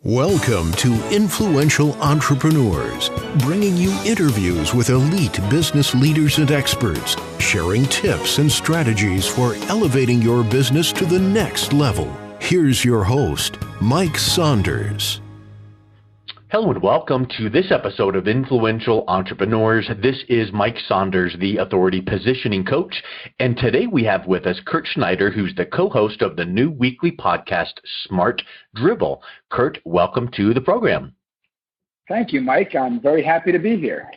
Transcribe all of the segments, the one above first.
Welcome to Influential Entrepreneurs, bringing you interviews with elite business leaders and experts, sharing tips and strategies for elevating your business to the next level. Here's your host, Mike Saunders. Hello and welcome to this episode of Influential Entrepreneurs. This is Mike Saunders, the Authority Positioning Coach. And today we have with us Kurt Schneider, who's the co-host of the new weekly podcast, Smart Drivel. Kurt, welcome to the program. Thank you, Mike. I'm very happy to be here.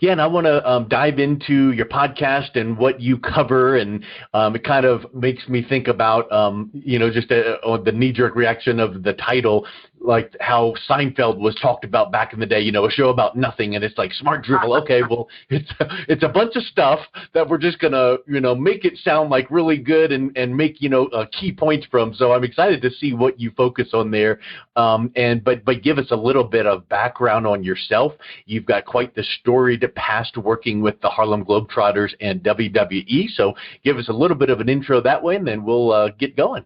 Yeah, and I want to dive into your podcast and what you cover, and it kind of makes me think about, just the knee-jerk reaction of the title, like how Seinfeld was talked about back in the day, a show about nothing, and it's like Smart Drivel. Okay, well, it's a bunch of stuff that we're just going to, make it sound like really good and make, key points from. So I'm excited to see what you focus on there. But give us a little bit of background on yourself. You've got quite the storied past working with the Harlem Globetrotters and WWE. So give us a little bit of an intro that way, and then we'll get going.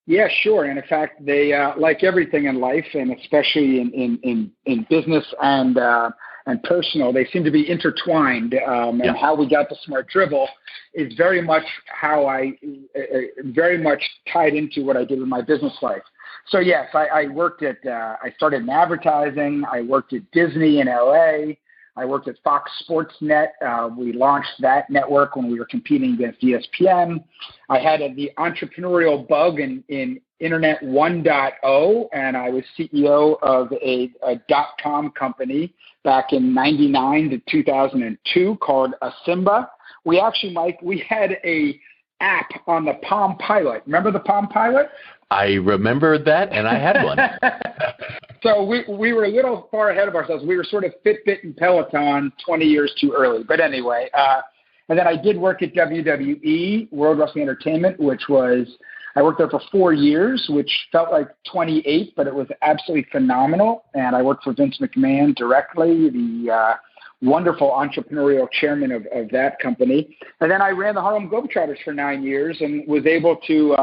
Yeah, sure. And in fact, they like everything in life, and especially in business and personal, they seem to be intertwined. And how we got to Smart Drivel is very much how I very much tied into what I did in my business life. So yes, I worked at I started in advertising. I worked at Disney in LA. I worked at Fox Sports Net. We launched that network when we were competing against ESPN. I had the entrepreneurial bug in Internet 1.0, and I was CEO of a .com company back in 99 to 2002 called Asimba. We actually, Mike, we had a app on the Palm Pilot. Remember the Palm Pilot? I remember that, and I had one. So we were a little far ahead of ourselves. We were sort of Fitbit and Peloton 20 years too early. But anyway, and then I did work at WWE, World Wrestling Entertainment, I worked there for 4 years, which felt like 28, but it was absolutely phenomenal. And I worked for Vince McMahon directly, the wonderful entrepreneurial chairman of that company. And then I ran the Harlem Globetrotters for 9 years and was able to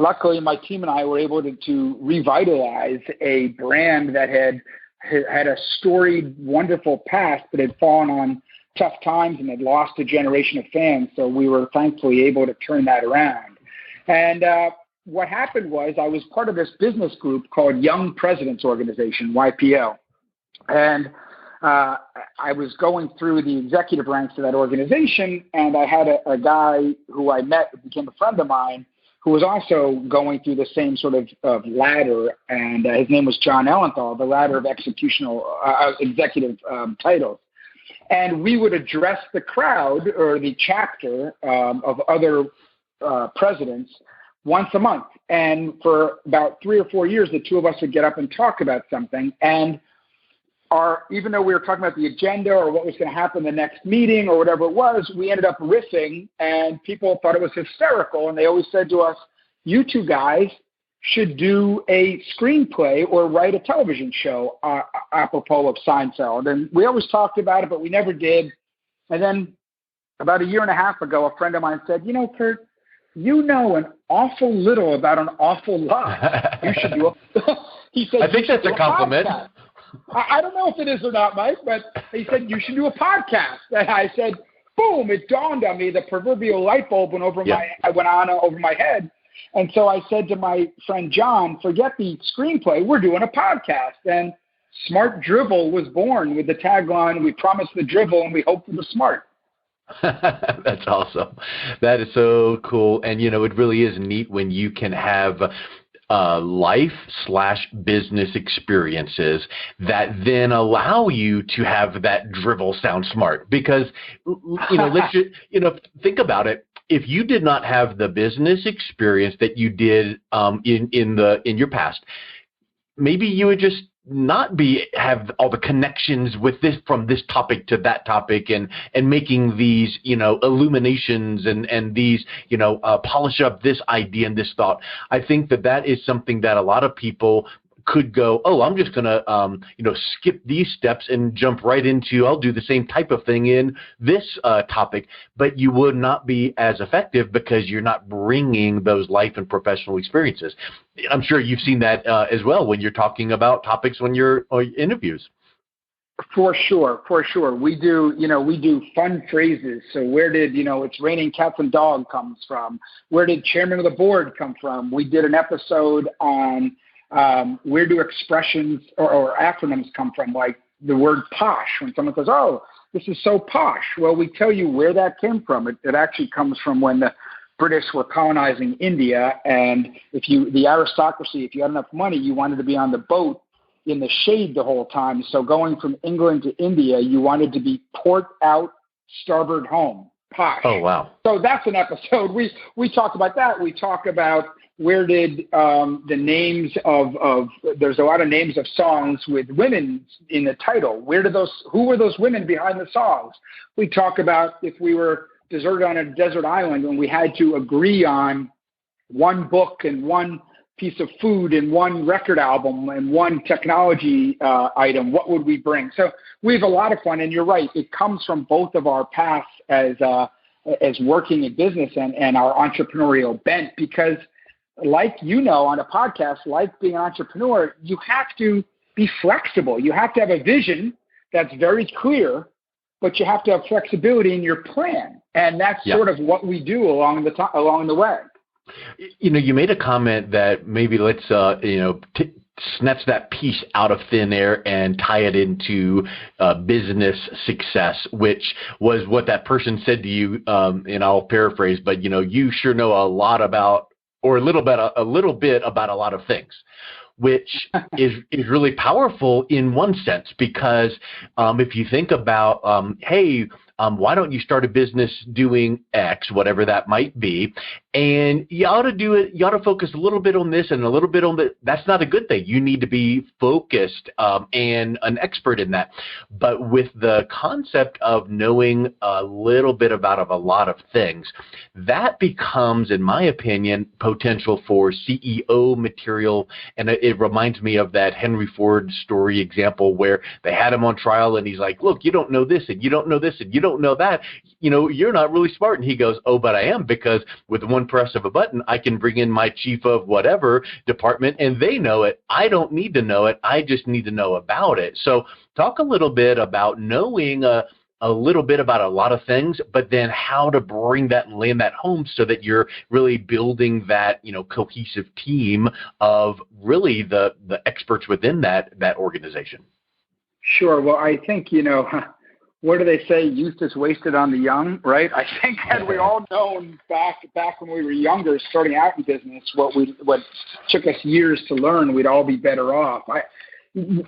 luckily, my team and I were able to revitalize a brand that had a storied, wonderful past, but had fallen on tough times and had lost a generation of fans. So we were thankfully able to turn that around. And what happened was I was part of this business group called Young Presidents Organization, YPO. And I was going through the executive ranks of that organization, and I had a guy who I met who became a friend of mine, who was also going through the same sort of ladder, and his name was Jon Ellenthal, the ladder of executive titles. And we would address the crowd or the chapter of other presidents once a month. And for about 3 or 4 years, the two of us would get up and talk about something. And even though we were talking about the agenda or what was going to happen the next meeting or whatever it was, we ended up riffing, and people thought it was hysterical. And they always said to us, you two guys should do a screenplay or write a television show apropos of Seinfeld. And we always talked about it, but we never did. And then about 1.5 years ago, a friend of mine said, Kurt, you know an awful little about an awful lot. You should do he said, I think that's a compliment. Podcast. I don't know if it is or not, Mike, but he said, you should do a podcast. And I said, boom, it dawned on me. The proverbial light bulb went on over my head. And so I said to my friend John, forget the screenplay. We're doing a podcast. And Smart Drivel was born with the tagline, we promise the drivel and we hope for the smart. That's awesome. That is so cool. And, it really is neat when you can have life/business experiences that then allow you to have that drivel sound smart. Because, let's just, think about it. If you did not have the business experience that you did in your past, maybe you would just not have all the connections with this from this topic to that topic and making these illuminations and these polish up this idea and this thought. I think that is something that a lot of people could go, oh, I'm just going to, skip these steps and jump right into, I'll do the same type of thing in this topic, but you would not be as effective because you're not bringing those life and professional experiences. I'm sure you've seen that as well when you're talking about topics when you're interviews. For sure. We do fun phrases. So where did, it's raining cats and dog comes from? Where did chairman of the board come from? We did an episode on where do expressions or acronyms come from, like the word posh. When someone says, oh, this is so posh. Well, we tell you where that came from. It actually comes from when the British were colonizing India. And the aristocracy, if you had enough money, you wanted to be on the boat in the shade the whole time. So going from England to India, you wanted to be port out, starboard home, posh. Oh, wow. So that's an episode. We talk about that. We talk about where did the names of there's a lot of names of songs with women in the title. Who were those women behind the songs? We talk about if we were deserted on a desert island and we had to agree on one book and one piece of food and one record album and one technology item, what would we bring? So we have a lot of fun, and you're right. It comes from both of our paths as working in business and our entrepreneurial bent, because like, on a podcast, like being an entrepreneur, you have to be flexible. You have to have a vision that's very clear, but you have to have flexibility in your plan. And that's sort of what we do along the way. You made a comment that maybe let's, snatch that piece out of thin air and tie it into business success, which was what that person said to you. And I'll paraphrase, but, you sure know a lot about, or a little bit about a lot of things, which is really powerful in one sense, because if you think about, why don't you start a business doing X, whatever that might be, and you ought to do it. You ought to focus a little bit on this and a little bit on that. That's not a good thing. You need to be focused and an expert in that. But with the concept of knowing a little bit about a lot of things, that becomes, in my opinion, potential for CEO material. And it reminds me of that Henry Ford story example where they had him on trial and he's like, look, you don't know this and you don't know this and you don't know that. You're not really smart. And he goes, oh, but I am, because with one press of a button, I can bring in my chief of whatever department and they know it. I don't need to know it. I just need to know about it. So talk a little bit about knowing a little bit about a lot of things, but then how to bring that and land that home so that you're really building that, cohesive team of really the experts within that organization. Sure. Well, I think, what do they say? Youth is wasted on the young, right? I think had we all known back when we were younger, starting out in business, what took us years to learn, we'd all be better off.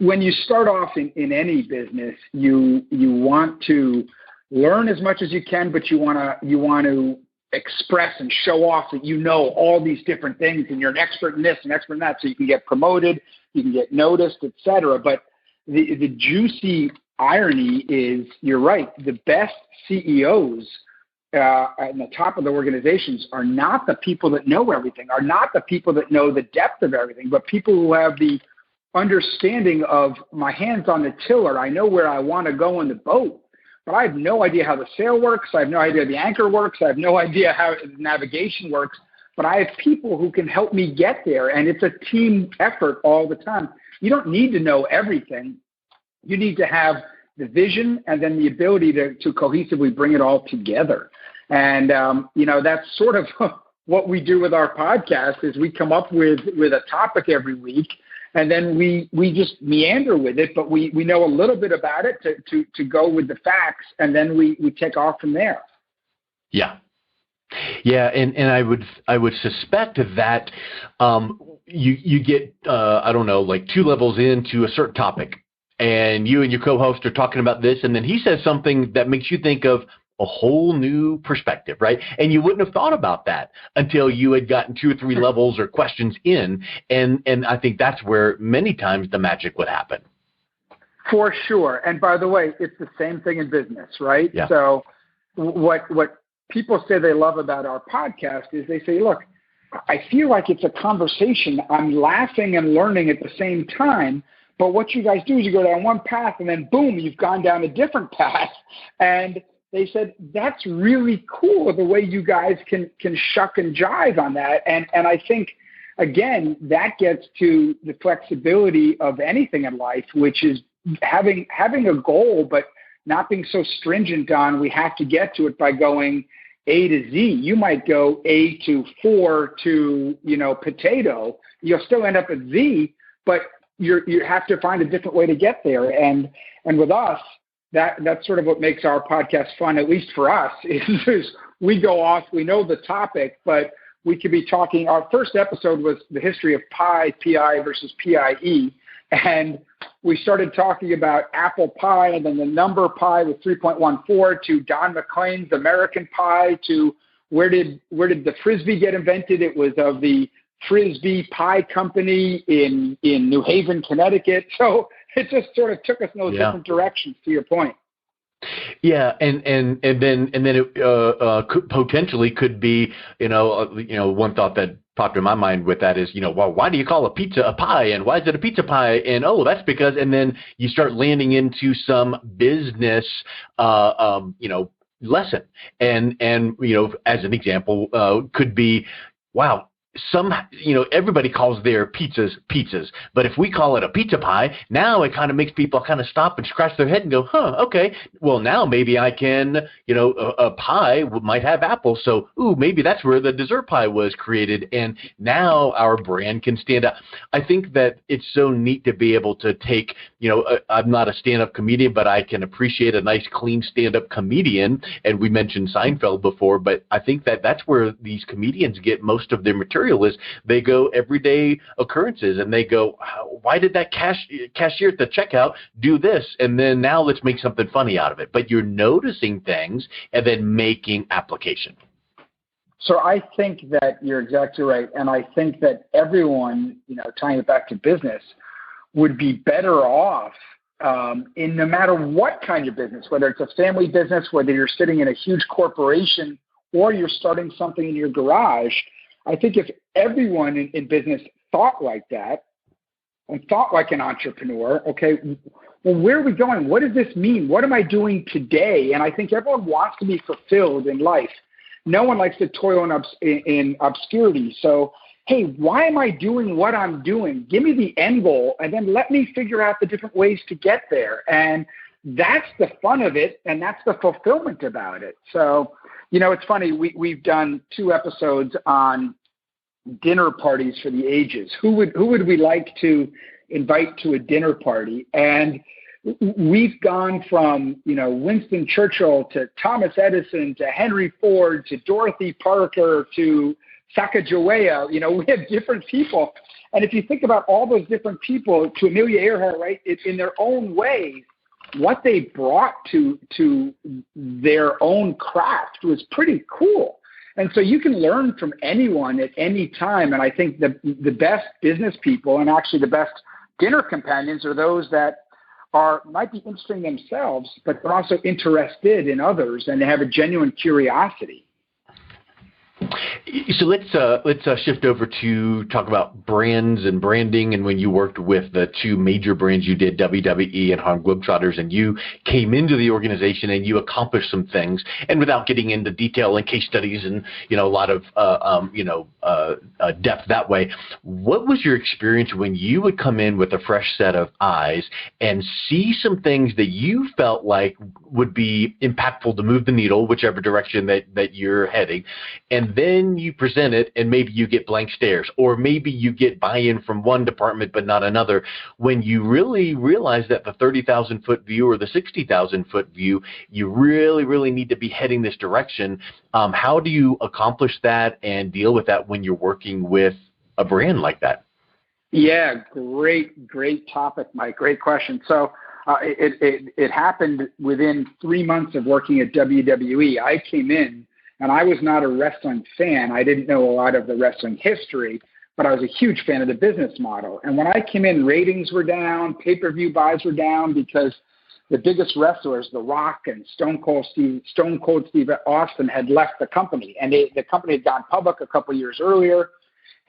When you start off in any business, you want to learn as much as you can, but you want to express and show off that you know all these different things and you're an expert in this and expert in that, so you can get promoted, you can get noticed, etc. But the juicy irony is, you're right, the best CEOs at the top of the organizations are not the people that know everything, are not the people that know the depth of everything, but people who have the understanding of my hands on the tiller. I know where I want to go in the boat, but I have no idea how the sail works. I have no idea how the anchor works. I have no idea how navigation works, but I have people who can help me get there. And it's a team effort all the time. You don't need to know everything. You need to have the vision and then the ability to cohesively bring it all together. And, that's sort of what we do with our podcast is we come up with a topic every week, and then we just meander with it, but we know a little bit about it to go with the facts, and then we take off from there. Yeah. Yeah, and I would suspect that you get I don't know, like 2 levels into a certain topic, and you and your co-host are talking about this, and then he says something that makes you think of a whole new perspective, right? And you wouldn't have thought about that until you had gotten 2 or 3 levels or questions in, and I think that's where many times the magic would happen. For sure. And by the way, it's the same thing in business, right? Yeah. So what people say they love about our podcast is they say, look, I feel like it's a conversation. I'm laughing and learning at the same time. But what you guys do is you go down one path and then boom, you've gone down a different path. And they said, that's really cool the way you guys can shuck and jive on that. And I think, again, that gets to the flexibility of anything in life, which is having a goal, but not being so stringent on we have to get to it by going A to Z. You might go A to 4 to, potato. You'll still end up at Z, but you have to find a different way to get there. And with us, that's sort of what makes our podcast fun, at least for us, is we go off, we know the topic, but we could be talking. Our first episode was the history of pie, P-I versus P-I-E. And we started talking about apple pie and then the number pi with 3.14 to Don McLean's American Pie to where did the Frisbee get invented? It was of the Frisbee Pie Company in New Haven, Connecticut. So it just sort of took us in those different directions, to your point. Yeah, and then it could potentially be, one thought that popped in my mind with that is, well, why do you call a pizza a pie, and why is it a pizza pie? And that's because, and then you start landing into some business, lesson, and as an example, could be, wow. Everybody calls their pizzas, but if we call it a pizza pie, now it kind of makes people kind of stop and scratch their head and go, okay, well, now maybe I can, a pie might have apples. So, maybe that's where the dessert pie was created. And now our brand can stand out. I think that it's so neat to be able to take, I'm not a stand-up comedian, but I can appreciate a nice, clean stand-up comedian. And we mentioned Seinfeld before, but I think that that's where these comedians get most of their material. Is they go everyday occurrences and they go, why did that cashier at the checkout do this? And then now let's make something funny out of it. But you're noticing things and then making application. So I think that you're exactly right. And I think that everyone, tying it back to business, would be better off in no matter what kind of business, whether it's a family business, whether you're sitting in a huge corporation or you're starting something in your garage. I think if everyone in business thought like that and thought like an entrepreneur, okay, well, where are we going? What does this mean? What am I doing today? And I think everyone wants to be fulfilled in life. No one likes to toil in obscurity. So, hey, why am I doing what I'm doing? Give me the end goal, and then let me figure out the different ways to get there. And that's the fun of it, and that's the fulfillment about it. So, it's funny. We've done 2 episodes on dinner parties for the ages. Who would we like to invite to a dinner party? And we've gone from, Winston Churchill to Thomas Edison to Henry Ford to Dorothy Parker to Sacagawea. We have different people. And if you think about all those different people, to Amelia Earhart, right, it's in their own way, what they brought to their own craft was pretty cool. And so you can learn from anyone at any time. And I think the best business people and actually the best dinner companions are those that might be interesting themselves, but they're also interested in others and they have a genuine curiosity. So let's shift over to talk about brands and branding. And when you worked with the 2 major brands you did, WWE and Harlem Globetrotters, and you came into the organization and you accomplished some things. And without getting into detail and case studies and a lot of depth that way, what was your experience when you would come in with a fresh set of eyes and see some things that you felt like would be impactful to move the needle, whichever direction that you're heading, and then you present it and maybe you get blank stares, or maybe you get buy-in from one department but not another, when you really realize that the 30,000 foot view or the 60,000 foot view, you really, really need to be heading this direction. How do you accomplish that and deal with that when you're working with a brand like that? Yeah, great topic, Mike. Great question. So it happened within 3 months of working at WWE. I came in and I was not a wrestling fan. I didn't know a lot of the wrestling history, but I was a huge fan of the business model. And when I came in, ratings were down, pay-per-view buys were down because the biggest wrestlers, The Rock and Stone Cold Steve Austin, had left the company. And the company had gone public a couple years earlier.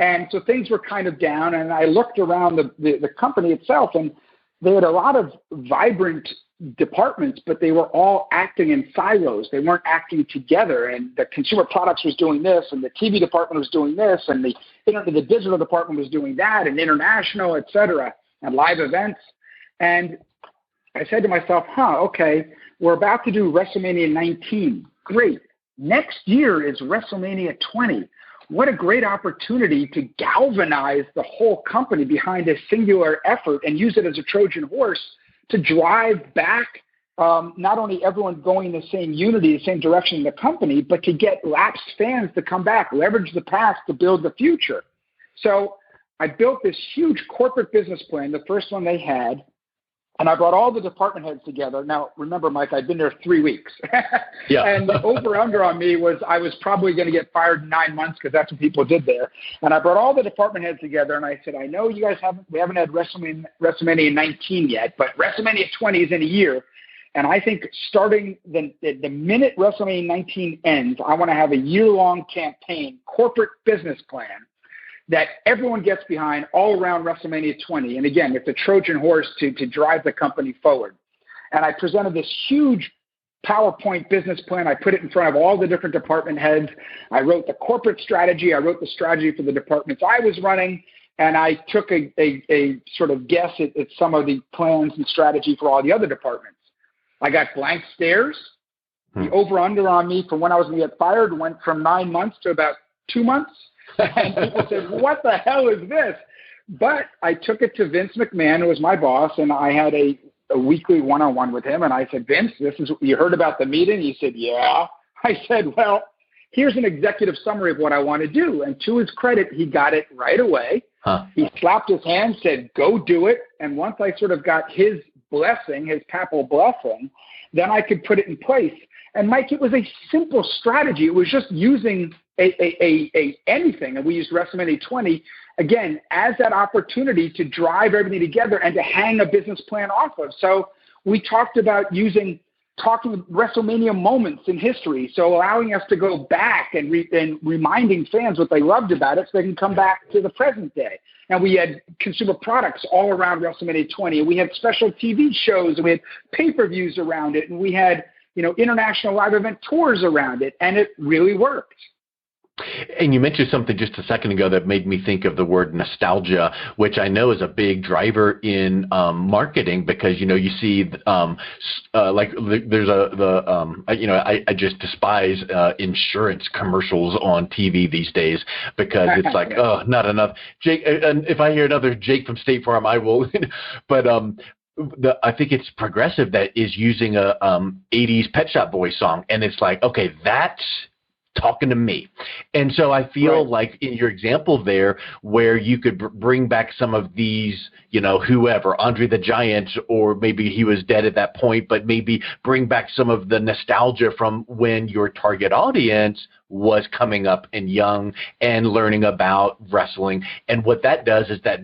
And so things were kind of down, and I looked around the company itself, and they had a lot of vibrant departments, but they were all acting in silos. They weren't acting together, and the consumer products was doing this, and the TV department was doing this, and the digital department was doing that, and international, et cetera, and live events. And I said to myself, okay, we're about to do WrestleMania 19. Great. Next year is WrestleMania 20. What a great opportunity to galvanize the whole company behind a singular effort and use it as a Trojan horse to drive back not only everyone going the same unity, the same direction in the company, but to get lapsed fans to come back, leverage the past to build the future. So I built this huge corporate business plan, the first one they had, and I brought all the department heads together. Now, remember, Mike, I'd been there 3 weeks. Yeah. And the over-under on me was I was probably going to get fired in 9 months because that's what people did there. And I brought all the department heads together, and I said, I know you guys we haven't had WrestleMania 19 yet, but WrestleMania 20 is in a year. And I think starting the minute WrestleMania 19 ends, I want to have a year-long campaign, corporate business plan, that everyone gets behind all around WrestleMania 20. And again, it's a Trojan horse to drive the company forward. And I presented this huge PowerPoint business plan. I put it in front of all the different department heads. I wrote the corporate strategy. I wrote the strategy for the departments I was running. And I took a sort of guess at some of the plans and strategy for all the other departments. I got blank stares. The over-under on me from when I was going to get fired went from 9 months to about 2 months. And people said, what the hell is this? But I took it to Vince McMahon, who was my boss, and I had a weekly one-on-one with him. And I said, Vince, you heard about the meeting? He said, yeah. I said, well, here's an executive summary of what I want to do. And to his credit, he got it right away. He slapped his hand, said, go do it. And once I sort of got his blessing, his papal blessing, then I could put it in place. And Mike, it was a simple strategy. It was just using anything, and we used WrestleMania 20 again as that opportunity to drive everything together and to hang a business plan off of. So we talked about talking WrestleMania moments in history, so allowing us to go back and reminding fans what they loved about it, so they can come back to the present day. And we had consumer products all around WrestleMania 20, and we had special TV shows, and we had pay-per-views around it, and we had international live event tours around it, and it really worked. And you mentioned something just a second ago that made me think of the word nostalgia, which I know is a big driver in marketing, because you see like there's I just despise insurance commercials on TV these days, because it's like, oh, not enough Jake, and if I hear another Jake from State Farm, I will. But I think it's Progressive that is using a 80s Pet Shop Boys song, and it's like, okay, that's talking to me. And so I feel like in your example there, where you could bring back some of these, whoever, Andre the Giant, or maybe he was dead at that point, but maybe bring back some of the nostalgia from when your target audience was coming up and young and learning about wrestling. And what that does is that,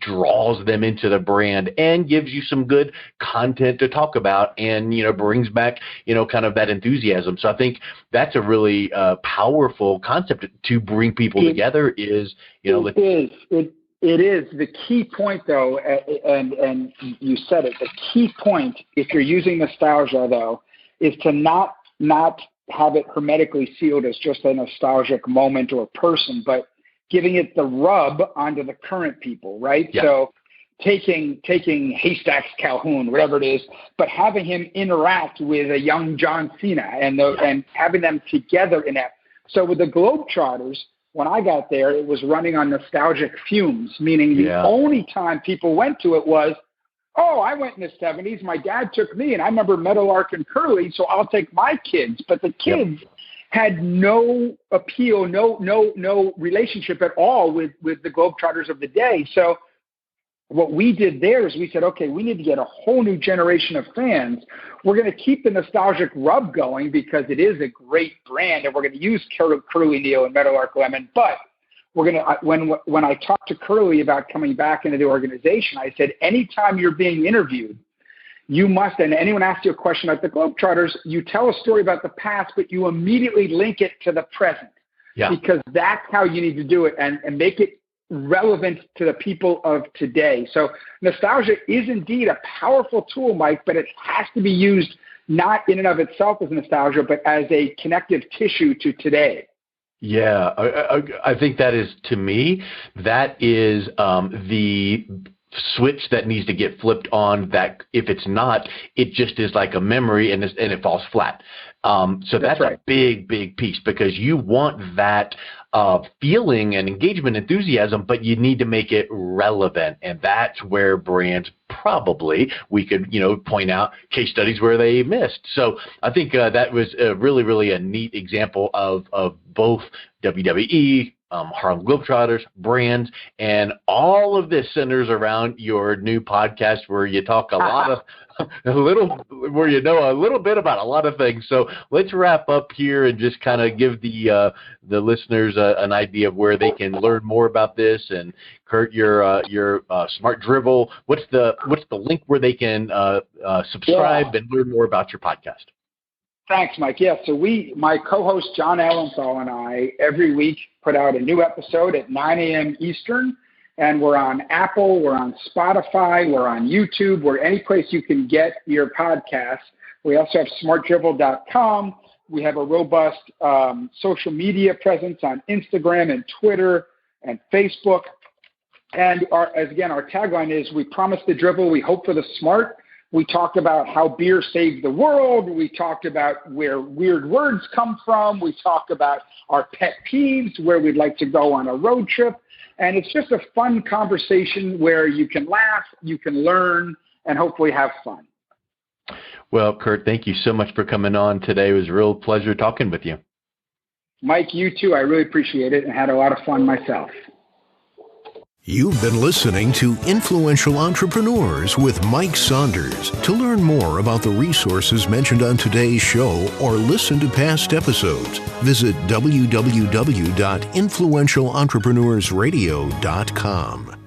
draws them into the brand and gives you some good content to talk about, and, brings back, kind of that enthusiasm. So I think that's a really powerful concept to bring people together is, It is. The key point, though, and you said it, the key point, if you're using nostalgia, though, is to not have it hermetically sealed as just a nostalgic moment or person, but giving it the rub onto the current people, right? Yeah. So taking Haystacks Calhoun, whatever it is, but having him interact with a young John Cena and having them together in that. So with the Globetrotters, when I got there, it was running on nostalgic fumes, meaning the only time people went to it was, oh, I went in the 70s. My dad took me, and I remember Meadowlark and Curly, so I'll take my kids. But the kids had no appeal, no relationship at all with the Globetrotters of the day. So what we did there is we said, okay, we need to get a whole new generation of fans. We're going to keep the nostalgic rub going because it is a great brand, and we're going to use Curly Neal and Meadowlark Lemon. But we're going to, when I talked to Curly about coming back into the organization, I said, anytime you're being interviewed, you must, and anyone asks you a question about the Globetrotters, you tell a story about the past, but you immediately link it to the present. because that's how you need to do it and make it relevant to the people of today. So nostalgia is indeed a powerful tool, Mike, but it has to be used not in and of itself as nostalgia, but as a connective tissue to today. Yeah, I think that is, to me, that is the switch that needs to get flipped on, that if it's not, it just is like a memory and it falls flat. So that's right. A big piece, because you want that feeling and engagement, enthusiasm, but you need to make it relevant. And that's where brands probably, we could, point out case studies where they missed. So I think that was really a neat example of both WWE, Harlem Globetrotters, brands, and all of this centers around your new podcast where you talk a little bit about a lot of things. So let's wrap up here and just kind of give the listeners an idea of where they can learn more about this. And Kurt, your Smart Drivel, what's the link where they can subscribe and learn more about your podcast? Thanks, Mike. Yeah, so my co-host Jon Ellenthal and I, every week put out a new episode at 9 a.m. Eastern, and we're on Apple, we're on Spotify, we're on YouTube, we're any place you can get your podcasts. We also have smartdrivel.com. We have a robust social media presence on Instagram and Twitter and Facebook. And our tagline is, we promise the drivel, we hope for the smart. We talked about how beer saved the world. We talked about where weird words come from. We talked about our pet peeves, where we'd like to go on a road trip. And it's just a fun conversation where you can laugh, you can learn, and hopefully have fun. Well, Kurt, thank you so much for coming on today. It was a real pleasure talking with you. Mike, you too. I really appreciate it and had a lot of fun myself. You've been listening to Influential Entrepreneurs with Mike Saunders. To learn more about the resources mentioned on today's show or listen to past episodes, visit www.influentialentrepreneurssradio.com.